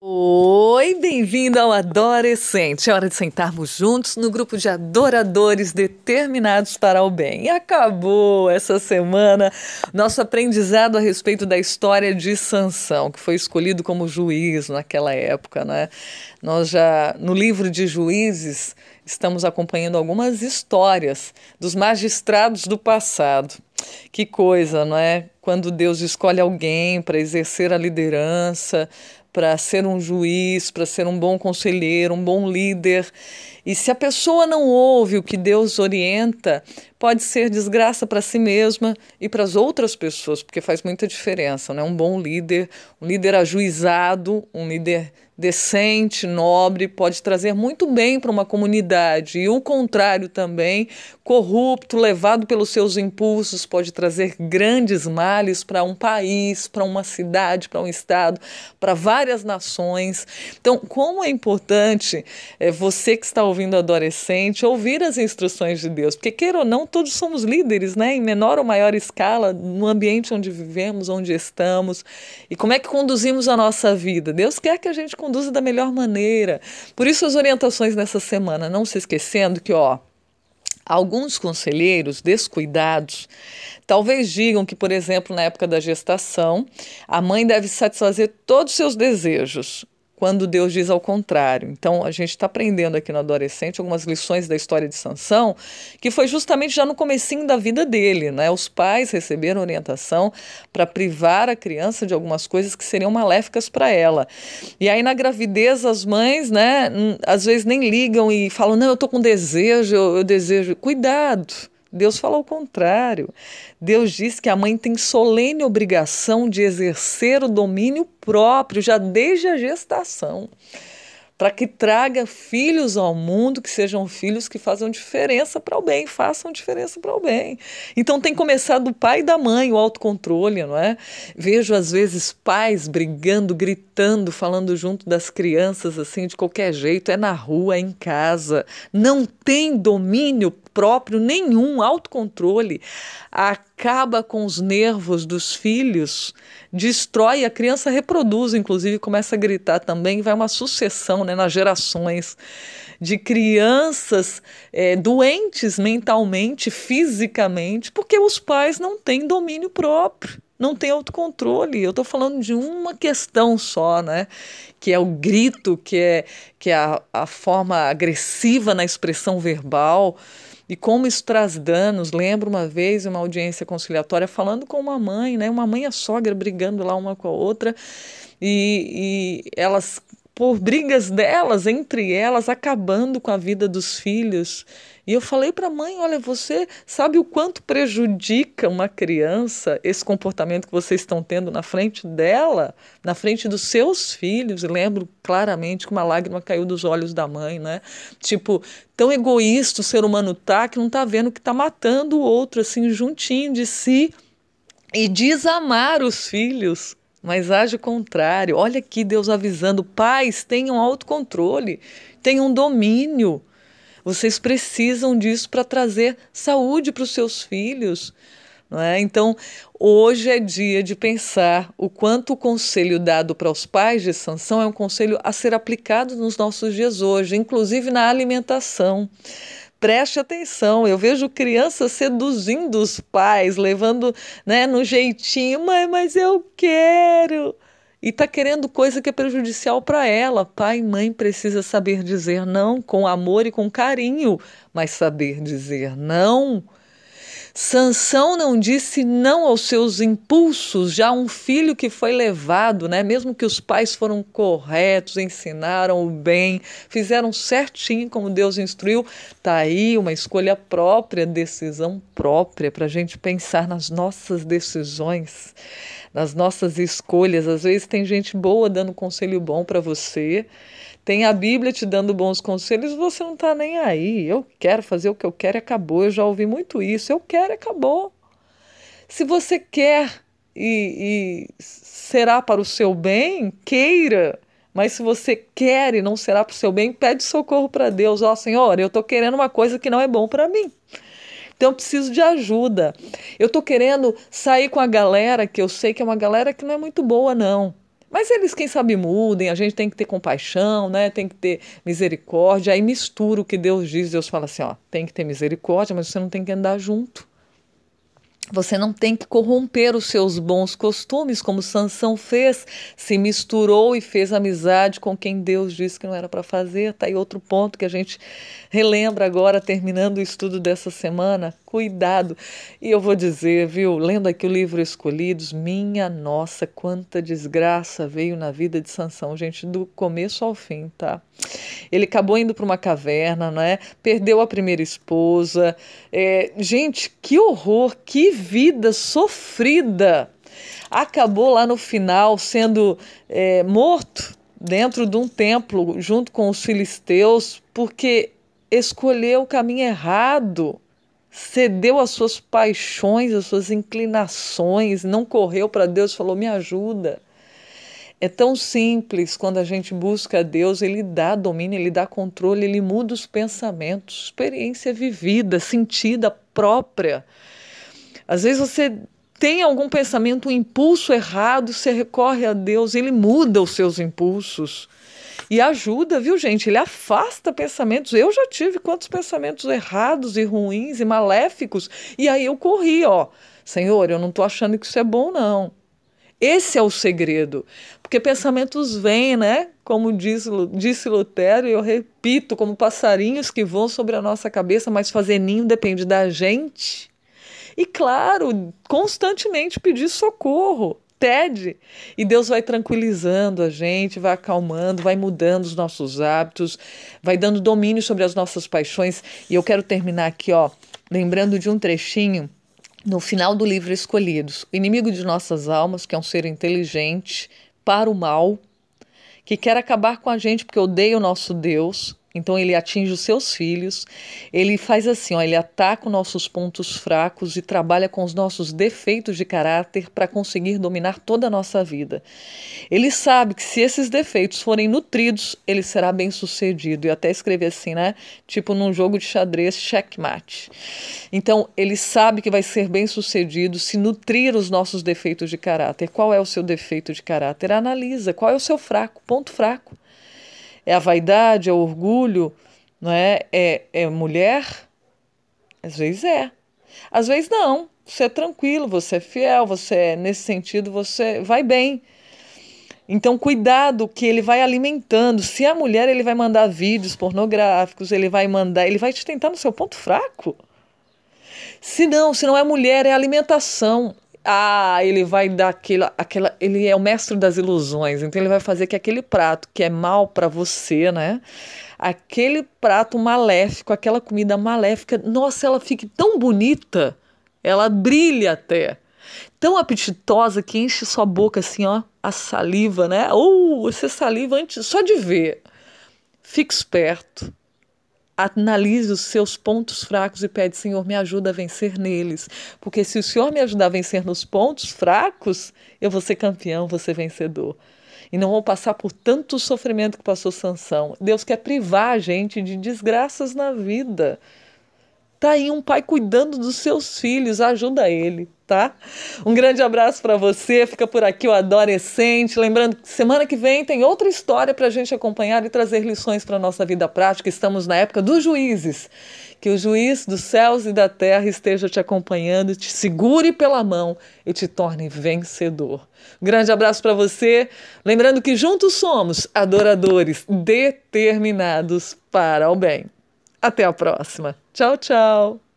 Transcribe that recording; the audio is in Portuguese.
Oi, bem-vindo ao Adorescente. É hora de sentarmos juntos no grupo de adoradores determinados para o bem. E acabou essa semana nosso aprendizado a respeito da história de Sansão, que foi escolhido como juiz naquela época, né? Nós já, no livro de Juízes, estamos acompanhando algumas histórias dos magistrados do passado. Que coisa, não é? Quando Deus escolhe alguém para exercer a liderança, para ser um juiz, para ser um bom conselheiro, um bom líder. E se a pessoa não ouve o que Deus orienta, pode ser desgraça para si mesma e para as outras pessoas, porque faz muita diferença, né? Um bom líder, um líder ajuizado, um líder decente, nobre, pode trazer muito bem para uma comunidade. E o contrário também, corrupto, levado pelos seus impulsos, pode trazer grandes males para um país, para uma cidade, para um estado, para várias nações. Então, como é importante você que está ouvindo Adorescente ouvir as instruções de Deus, porque queira ou não, todos somos líderes, né? Em menor ou maior escala, no ambiente onde vivemos, onde estamos. E como é que conduzimos a nossa vida? Deus quer que a gente conduza da melhor maneira. Por isso as orientações nessa semana, não se esquecendo que, alguns conselheiros descuidados talvez digam que, por exemplo, na época da gestação, a mãe deve satisfazer todos os seus desejos, quando Deus diz ao contrário. Então, a gente está aprendendo aqui no Adolescente algumas lições da história de Sansão, que foi justamente já no comecinho da vida dele, né? Os pais receberam orientação para privar a criança de algumas coisas que seriam maléficas para ela. E aí, na gravidez, as mães, né, às vezes nem ligam e falam, não, eu estou com desejo, eu desejo. Cuidado! Deus fala o contrário. Deus diz que a mãe tem solene obrigação de exercer o domínio próprio já desde a gestação, para que traga filhos ao mundo que sejam filhos que façam diferença para o bem, façam diferença para o bem. Então tem que começar do pai e da mãe o autocontrole, não é? Vejo às vezes pais brigando, gritando, falando junto das crianças assim de qualquer jeito, é na rua, é em casa, não tem domínio próprio nenhum, autocontrole, acaba com os nervos dos filhos, destrói, a criança reproduz, inclusive começa a gritar também, vai uma sucessão, né, nas gerações de crianças doentes mentalmente, fisicamente, porque os pais não têm domínio próprio. Não tem autocontrole. Eu estou falando de uma questão só, né? Que é o grito, que é a forma agressiva na expressão verbal. E como isso traz danos. Lembro uma vez uma audiência conciliatória falando com uma mãe, né? Uma mãe e a sogra brigando lá uma com a outra. E elas, por brigas delas, entre elas, acabando com a vida dos filhos. E eu falei para a mãe, olha, você sabe o quanto prejudica uma criança esse comportamento que vocês estão tendo na frente dela, na frente dos seus filhos? E lembro claramente que uma lágrima caiu dos olhos da mãe, né? Tipo, tão egoísta o ser humano tá, que não tá vendo que tá matando o outro, assim, juntinho de si, e desamar os filhos. Mas age o contrário. Olha aqui Deus avisando, pais, tenham autocontrole, tenham domínio. Vocês precisam disso para trazer saúde para os seus filhos, não é? Então, hoje é dia de pensar o quanto o conselho dado para os pais de Sansão é um conselho a ser aplicado nos nossos dias hoje, inclusive na alimentação. Preste atenção, eu vejo crianças seduzindo os pais, levando, né, no jeitinho, mas eu quero. E está querendo coisa que é prejudicial para ela. Pai e mãe precisa saber dizer não com amor e com carinho, mas saber dizer não. Sansão não disse não aos seus impulsos, já um filho que foi levado, né? Mesmo que os pais foram corretos, ensinaram o bem, fizeram certinho como Deus instruiu, tá aí uma escolha própria, decisão própria para a gente pensar nas nossas decisões, nas nossas escolhas. Às vezes tem gente boa dando conselho bom para você, tem a Bíblia te dando bons conselhos, você não está nem aí. Eu quero fazer o que eu quero e acabou. Eu já ouvi muito isso. Eu quero e acabou. Se você quer e será para o seu bem, queira. Mas se você quer e não será para o seu bem, pede socorro para Deus. Ó, Senhor, eu estou querendo uma coisa que não é bom para mim. Então eu preciso de ajuda. Eu estou querendo sair com a galera que eu sei que é uma galera que não é muito boa, não. Mas eles, quem sabe, mudem, a gente tem que ter compaixão, né? Tem que ter misericórdia. Aí mistura o que Deus diz, Deus fala assim, ó, tem que ter misericórdia, mas você não tem que andar junto. Você não tem que corromper os seus bons costumes, como Sansão fez, se misturou e fez amizade com quem Deus disse que não era para fazer. Tá aí outro ponto que a gente relembra agora, terminando o estudo dessa semana. Cuidado. E eu vou dizer, viu, lendo aqui o livro Escolhidos, minha nossa, quanta desgraça veio na vida de Sansão, gente, do começo ao fim, tá? Ele acabou indo para uma caverna, né? Perdeu a primeira esposa. Gente, que horror, que vida sofrida. Acabou lá no final sendo morto dentro de um templo junto com os filisteus porque escolheu o caminho errado. Cedeu às suas paixões, às suas inclinações, não correu para Deus e falou, me ajuda. É tão simples quando a gente busca a Deus, Ele dá domínio, Ele dá controle, Ele muda os pensamentos, experiência vivida, sentida, própria. Às vezes você tem algum pensamento, um impulso errado, você recorre a Deus, Ele muda os seus impulsos. E ajuda, viu, gente? Ele afasta pensamentos. Eu já tive quantos pensamentos errados e ruins e maléficos. E aí eu corri, ó. Senhor, eu não estou achando que isso é bom, não. Esse é o segredo. Porque pensamentos vêm, né? Como disse Lutero, e eu repito, como passarinhos que voam sobre a nossa cabeça, mas fazer ninho depende da gente. E claro, constantemente pedir socorro. TED, e Deus vai tranquilizando a gente, vai acalmando, vai mudando os nossos hábitos, vai dando domínio sobre as nossas paixões. E eu quero terminar aqui, ó, lembrando de um trechinho no final do livro Escolhidos. O inimigo de nossas almas, que é um ser inteligente para o mal, que quer acabar com a gente porque odeia o nosso Deus. Então ele atinge os seus filhos, ele faz assim, ó, ele ataca os nossos pontos fracos e trabalha com os nossos defeitos de caráter para conseguir dominar toda a nossa vida. Ele sabe que se esses defeitos forem nutridos, ele será bem sucedido. E até escrever assim, né? Tipo num jogo de xadrez, checkmate. Então ele sabe que vai ser bem sucedido se nutrir os nossos defeitos de caráter. Qual é o seu defeito de caráter? Analisa, qual é o seu fraco, ponto fraco. É a vaidade, é o orgulho, não é? É mulher? Às vezes é. Às vezes não. Você é tranquilo, você é fiel, nesse sentido, você vai bem. Então, cuidado que ele vai alimentando. Se é a mulher, ele vai mandar vídeos pornográficos, ele vai te tentar no seu ponto fraco. Se não é mulher, é alimentação. Ele vai dar ele é o mestre das ilusões, então ele vai fazer que aquele prato que é mal para você, né? Aquele prato maléfico, aquela comida maléfica, nossa, ela fique tão bonita, ela brilha até, tão apetitosa que enche sua boca assim, ó, a saliva, né? Você saliva antes só de ver. Fique esperto. Analise os seus pontos fracos e pede, Senhor, me ajuda a vencer neles. Porque se o Senhor me ajudar a vencer nos pontos fracos, eu vou ser campeão, vou ser vencedor. E não vou passar por tanto sofrimento que passou Sansão. Deus quer privar a gente de desgraças na vida. Tá aí um pai cuidando dos seus filhos, ajuda ele, tá? Um grande abraço para você, fica por aqui o Adorescente. Lembrando que semana que vem tem outra história para a gente acompanhar e trazer lições para a nossa vida prática. Estamos na época dos juízes. Que o juiz dos céus e da terra esteja te acompanhando, te segure pela mão e te torne vencedor. Um grande abraço para você. Lembrando que juntos somos adoradores determinados para o bem. Até a próxima. Tchau, tchau.